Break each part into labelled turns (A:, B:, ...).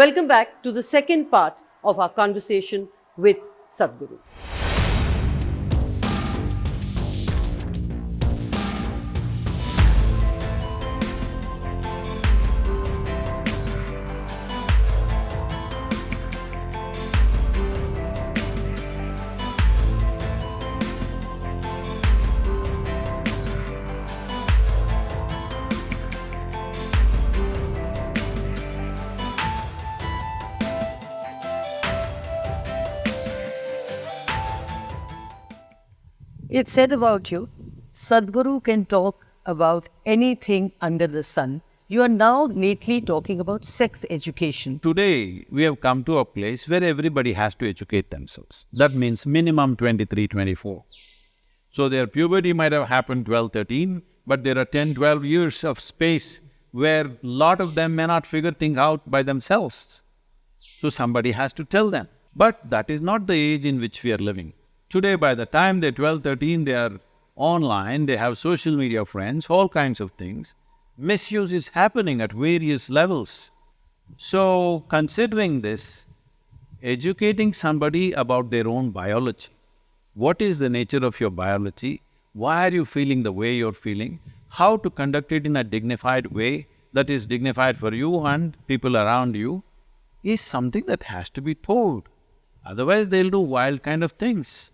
A: Welcome back to the second part of our conversation with Sadhguru. It's said about you, Sadhguru can talk about anything under the sun. You are now lately talking about sex education.
B: Today, we have come to a place where everybody has to educate themselves. That means minimum 23, 24. So their puberty might have happened 12, 13, but there are 10, 12 years of space where lot of them may not figure things out by themselves. So somebody has to tell them. But that is not the age in which we are living. Today, by the time they're 12, 13, they are online, they have social media friends, all kinds of things. Misuse is happening at various levels. So, considering this, educating somebody about their own biology. What is the nature of your biology? Why are you feeling the way you're feeling? How to conduct it in a dignified way that is dignified for you and people around you is something that has to be told. Otherwise, they'll do wild kind of things.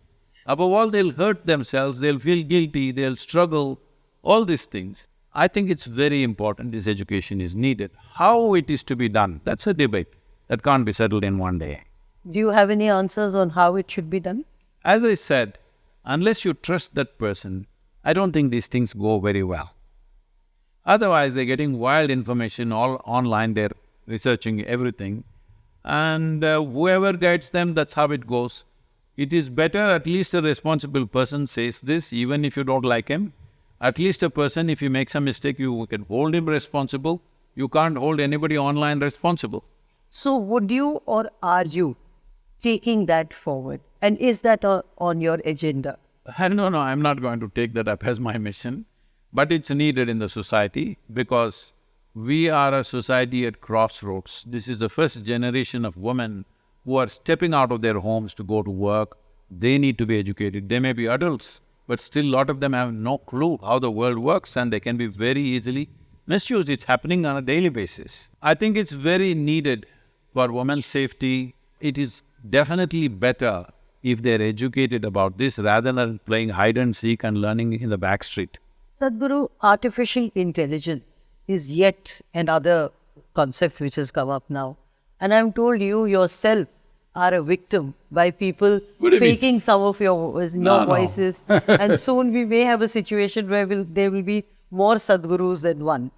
B: Above all, they'll hurt themselves, they'll feel guilty, they'll struggle, all these things. I think it's very important this education is needed. How it is to be done, that's a debate that can't be settled in one day.
A: Do you have any answers on how it should be done?
B: As I said, unless you trust that person, I don't think these things go very well. Otherwise, they're getting wild information all online, they're researching everything, and whoever guides them, that's how it goes. It is better at least a responsible person says this, even if you don't like him. At least a person, if he makes a mistake, you can hold him responsible. You can't hold anybody online responsible.
A: So would you or are you taking that forward? And is that on your agenda?
B: No, I'm not going to take that up as my mission. But it's needed in the society because we are a society at crossroads. This is the first generation of women who are stepping out of their homes to go to work. They need to be educated. They may be adults, but still lot of them have no clue how the world works and they can be very easily misused. It's happening on a daily basis. I think it's very needed for women's safety. It is definitely better if they're educated about this rather than playing hide and seek and learning in the back street.
A: Sadhguru, artificial intelligence is yet another concept which has come up now. And I'm told you yourself are a victim by people faking some of your voices. And soon we may have a situation where there will be more Sadhgurus than one.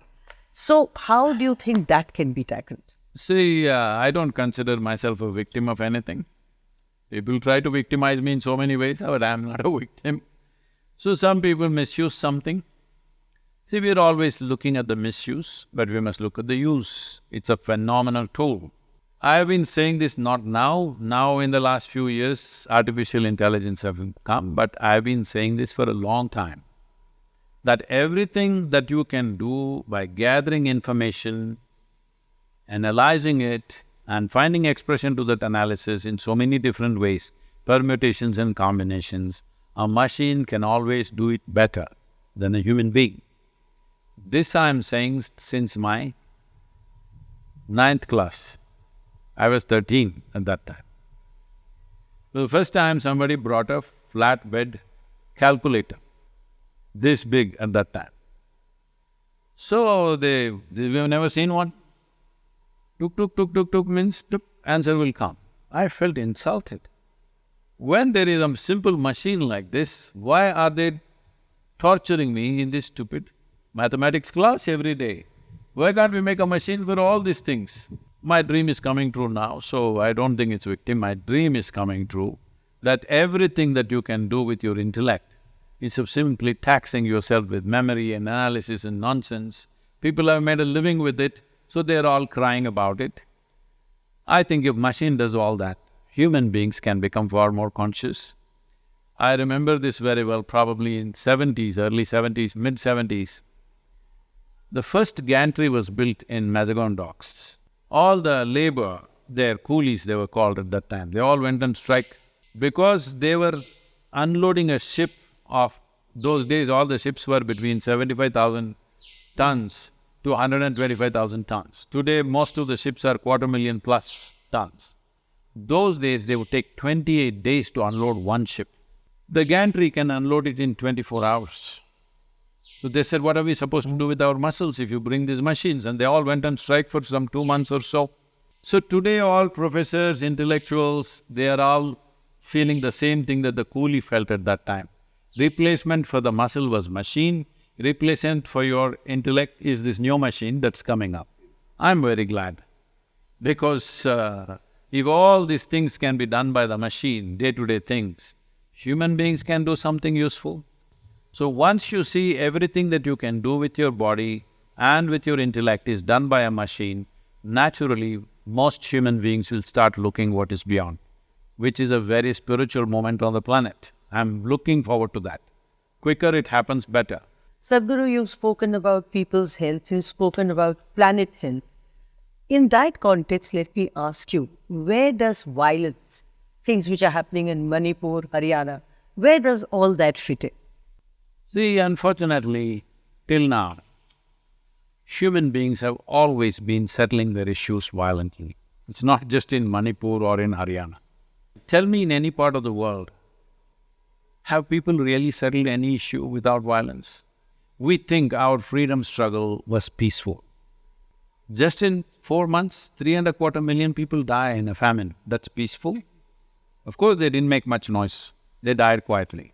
A: So how do you think that can be tackled?
B: See, I don't consider myself a victim of anything. People try to victimize me in so many ways, but I'm not a victim. So some people misuse something. See, we're always looking at the misuse, but we must look at the use. It's a phenomenal tool. I've been saying this not now in the last few years, artificial intelligence have come, but I've been saying this for a long time. That everything that you can do by gathering information, analyzing it, and finding expression to that analysis in so many different ways, permutations and combinations, a machine can always do it better than a human being. This I'm saying since my 9th class. I was 13 at that time. For the first time somebody brought a flatbed calculator, this big at that time. So we've never seen one. Tuk means tuk, answer will come. I felt insulted. When there is a simple machine like this, why are they torturing me in this stupid mathematics class every day? Why can't we make a machine for all these things? My dream is coming true now, so I don't think it's victim. My dream is coming true, that everything that you can do with your intellect, instead of simply taxing yourself with memory and analysis and nonsense, people have made a living with it, so they're all crying about it. I think if machine does all that, human beings can become far more conscious. I remember this very well, probably in 70s, early 70s, mid-70s. The first gantry was built in Mazagon docks. all the labor, their coolies they were called at that time, they all went on strike because they were unloading a ship of… Those days all the ships were between 75,000 tons to 125,000 tons. Today most of the ships are 250,000 plus tons. Those days they would take 28 days to unload one ship. The gantry can unload it in 24 hours. So they said, what are we supposed to do with our muscles if you bring these machines? And they all went on strike for some 2 months or so. So today all professors, intellectuals, they are all feeling the same thing that the coolie felt at that time. Replacement for the muscle was machine, replacement for your intellect is this new machine that's coming up. I'm very glad because if all these things can be done by the machine, day-to-day things, human beings can do something useful. So once you see everything that you can do with your body and with your intellect is done by a machine, naturally most human beings will start looking what is beyond, which is a very spiritual moment on the planet. I'm looking forward to that. Quicker it happens, better.
A: Sadhguru, you've spoken about people's health, you've spoken about planet health. In that context, let me ask you, where does violence, things which are happening in Manipur, Haryana, where does all that fit in?
B: See, unfortunately, till now, human beings have always been settling their issues violently. It's not just in Manipur or in Haryana. Tell me in any part of the world, have people really settled any issue without violence? We think our freedom struggle was peaceful. Just in 4 months, 3.25 million people die in a famine. That's peaceful? Of course, they didn't make much noise. They died quietly.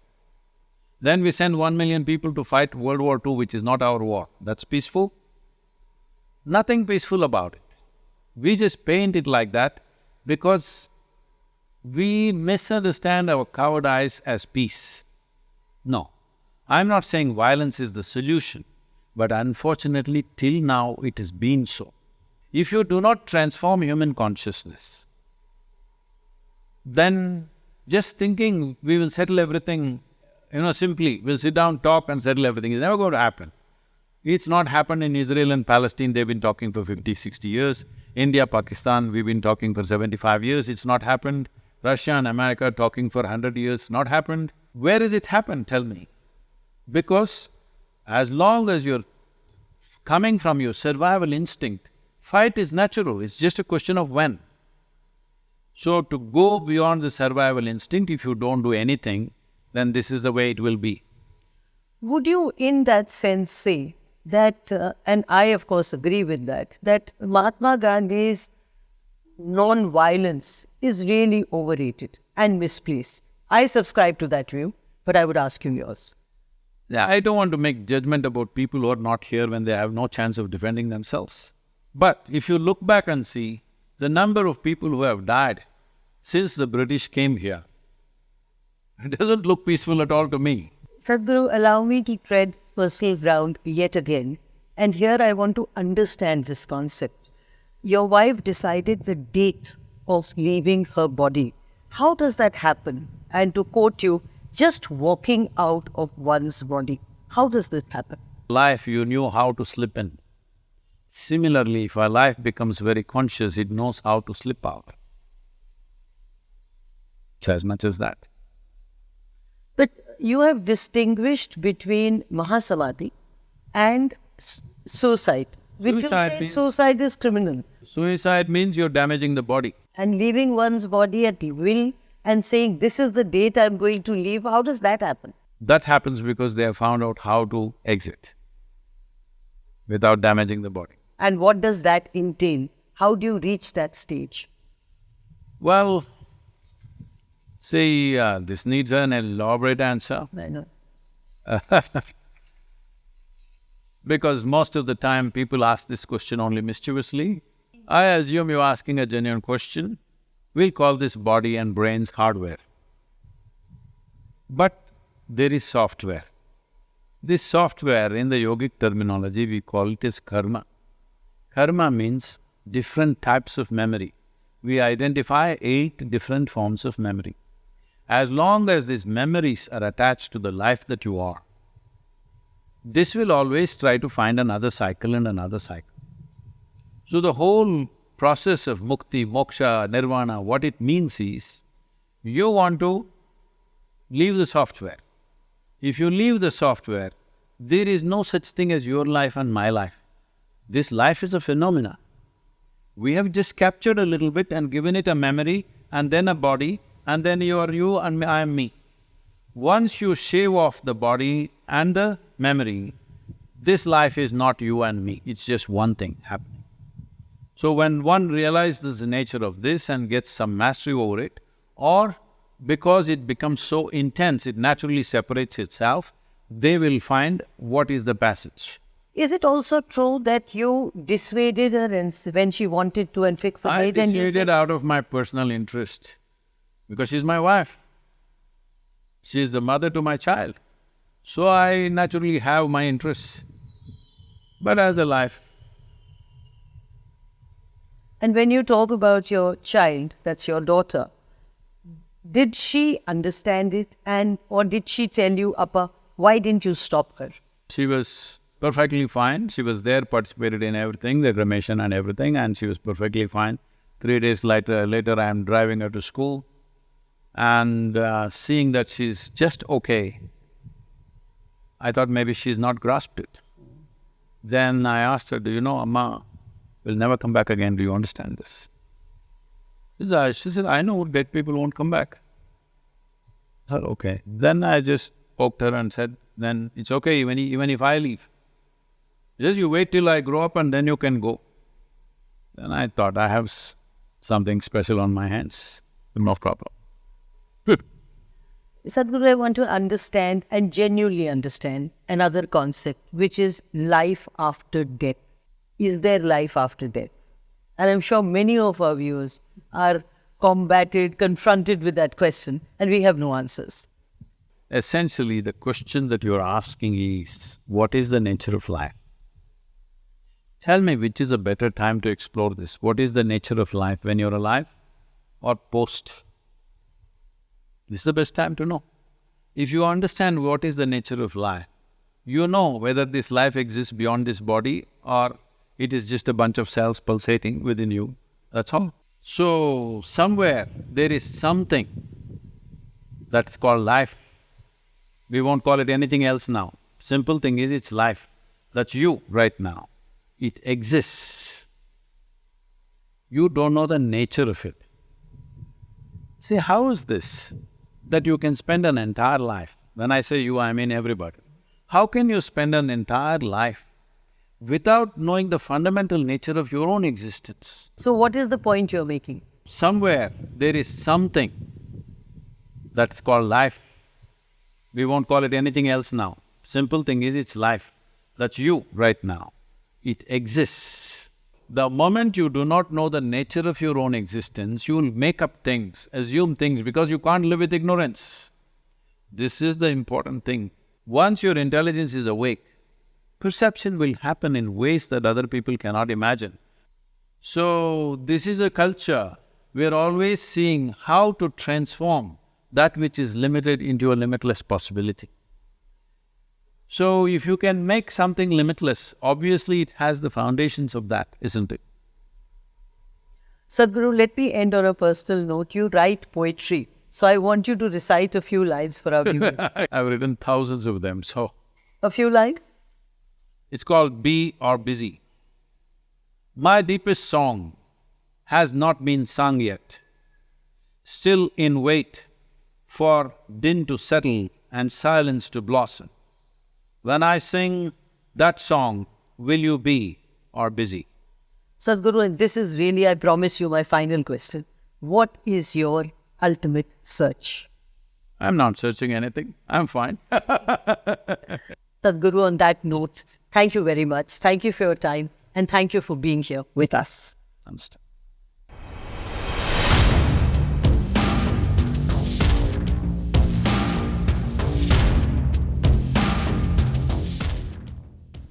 B: Then we send 1 million people to fight World War II, which is not our war. That's peaceful? Nothing peaceful about it. We just paint it like that because we misunderstand our cowardice as peace. No, I'm not saying violence is the solution, but unfortunately till now it has been so. If you do not transform human consciousness, then just thinking we will settle everything, simply, we'll sit down, talk and settle everything, is never going to happen. It's not happened in Israel and Palestine, they've been talking for 50, 60 years. India, Pakistan, we've been talking for 75 years, it's not happened. Russia and America talking for 100 years, not happened. Where has it happened, tell me? Because as long as you're coming from your survival instinct, fight is natural, it's just a question of when. So to go beyond the survival instinct, if you don't do anything, then this is the way it will be.
A: Would you in that sense say that, and I of course agree with that Mahatma Gandhi's non-violence is really overrated and misplaced? I subscribe to that view, but I would ask you yours.
B: Yeah, I don't want to make judgment about people who are not here when they have no chance of defending themselves. But if you look back and see the number of people who have died since the British came here, it doesn't look peaceful at all to me.
A: Sadhguru, allow me to tread personal ground yet again, and here I want to understand this concept. Your wife decided the date of leaving her body. How does that happen? And to quote you, just walking out of one's body. How does this happen?
B: Life, you knew how to slip in. Similarly, if our life becomes very conscious, it knows how to slip out. It's as much as that.
A: But you have distinguished between Mahasamadhi and suicide. Suicide is criminal.
B: Suicide means you're damaging the body.
A: And leaving one's body at will and saying, this is the date I'm going to leave, how does that happen?
B: That happens because they have found out how to exit without damaging the body.
A: And what does that entail? How do you reach that stage?
B: Well, see, this needs an elaborate answer.
A: I know.
B: Because most of the time people ask this question only mischievously. I assume you're asking a genuine question. We'll call this body and brains hardware. But there is software. This software, in the yogic terminology, we call it as karma. Karma means different types of memory. We identify 8 different forms of memory. As long as these memories are attached to the life that you are, this will always try to find another cycle and another cycle. So the whole process of mukti, moksha, nirvana, what it means is, you want to leave the software. If you leave the software, there is no such thing as your life and my life. This life is a phenomena. We have just captured a little bit and given it a memory and then a body, and then you are you and I am me. Once you shave off the body and the memory, this life is not you and me, it's just one thing happening. So when one realizes the nature of this and gets some mastery over it, or because it becomes so intense, it naturally separates itself, they will find what is the passage.
A: Is it also true that you dissuaded her when she wanted to and fix the
B: I
A: date and you
B: dissuaded
A: said,
B: out of my personal interest, because she's my wife. She is the mother to my child. So I naturally have my interests. But as a life,
A: and when you talk about your child, that's your daughter, did she understand it or did she tell you, Appa, why didn't you stop her?
B: she was perfectly fine. She was there, participated in everything, the cremation and everything, and she was perfectly fine. 3 days later I am driving her to school and seeing that she's just okay, I thought maybe she's not grasped it. Then I asked her, do you know, Amma will never come back again, do you understand this? She said, I know, dead people won't come back. I thought, okay. Then I just poked her and said, then it's okay even if I leave. Just you wait till I grow up and then you can go. Then I thought, I have something special on my hands, no problem.
A: Sadhguru, I want to understand and genuinely understand another concept, which is life after death. Is there life after death? And I'm sure many of our viewers are confronted with that question, and we have no answers.
B: Essentially, the question that you're asking is, what is the nature of life? Tell me which is a better time to explore this. What is the nature of life, when you're alive or post? This is the best time to know. If you understand what is the nature of life, you know whether this life exists beyond this body or it is just a bunch of cells pulsating within you, that's all. So, somewhere there is something that's called life. We won't call it anything else now. Simple thing is, it's life. That's you right now. It exists. You don't know the nature of it. See, how is this that you can spend an entire life? When I say you, I mean everybody. How can you spend an entire life without knowing the fundamental nature of your own existence?
A: So what is the point you're making?
B: Somewhere there is something that's called life. We won't call it anything else now. Simple thing is, it's life. That's you right now. It exists. The moment you do not know the nature of your own existence, you will make up things, assume things, because you can't live with ignorance. This is the important thing. Once your intelligence is awake, perception will happen in ways that other people cannot imagine. So, this is a culture we're always seeing how to transform that which is limited into a limitless possibility. So, if you can make something limitless, obviously it has the foundations of that, isn't it?
A: Sadhguru, let me end on a personal note. You write poetry, so I want you to recite a few lines for our viewers.
B: I've written thousands of them, so…
A: A few lines?
B: It's called Be or Busy. My deepest song has not been sung yet, still in wait for din to settle and silence to blossom. When I sing that song, will you be or busy?
A: Sadhguru, and this is really, I promise you, my final question. What is your ultimate search?
B: I'm not searching anything, I'm fine.
A: Sadhguru, on that note, thank you very much. Thank you for your time and thank you for being here with us.
B: Understand.